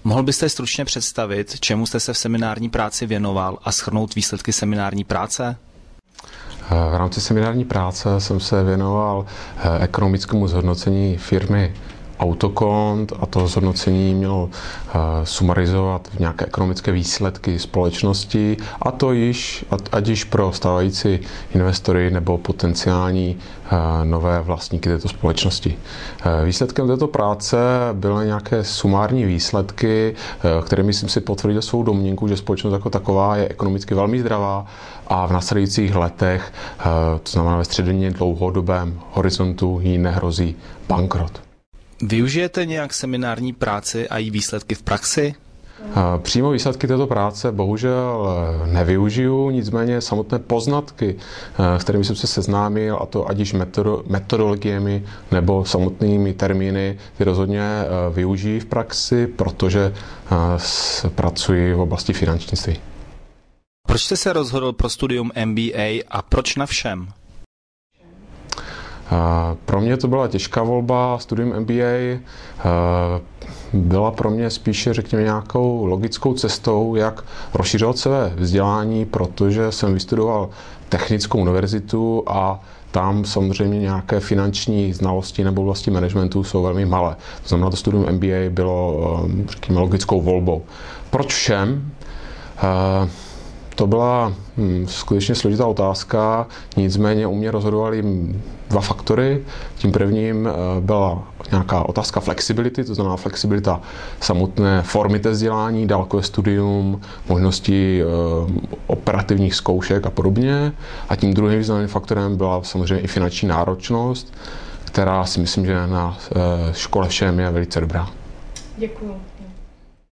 Mohl byste stručně představit, čemu jste se v seminární práci věnoval a shrnout výsledky seminární práce? V rámci seminární práce jsem se věnoval ekonomickému zhodnocení firmy Autokont a to zhodnocení mělo sumarizovat v nějaké ekonomické výsledky společnosti a to ať již pro stávající investory nebo potenciální nové vlastníky této společnosti. Výsledkem této práce byly nějaké sumární výsledky, které myslím si potvrdí svou domněnku, že společnost jako taková je ekonomicky velmi zdravá a v následujících letech, to znamená ve středně dlouhodobém horizontu, jí nehrozí bankrot. Využijete nějak seminární práci a její výsledky v praxi? Přímo výsledky této práce bohužel nevyužiju, nicméně samotné poznatky, s kterými jsem se seznámil, a to ať již metodologiemi nebo samotnými termíny, ty rozhodně využijí v praxi, protože pracuji v oblasti finančnictví. Proč jste se rozhodl pro studium MBA a proč na všem? Pro mě to byla těžká volba, studium MBA byla pro mě spíše, řekněme, nějakou logickou cestou, jak rozšiřovat své vzdělání, protože jsem vystudoval technickou univerzitu a tam samozřejmě nějaké finanční znalosti nebo oblasti managementu jsou velmi malé. To znamená, to studium MBA bylo, řekněme, logickou volbou. Proč všem? To byla skutečně složitá otázka, nicméně u mě rozhodovaly dva faktory. Tím prvním byla nějaká otázka flexibility, to znamená flexibilita samotné formy té vzdělání, dálkové studium, možnosti operativních zkoušek a podobně. A tím druhým významným faktorem byla samozřejmě i finanční náročnost, která si myslím, že na škole všem je velice dobrá. Děkuju.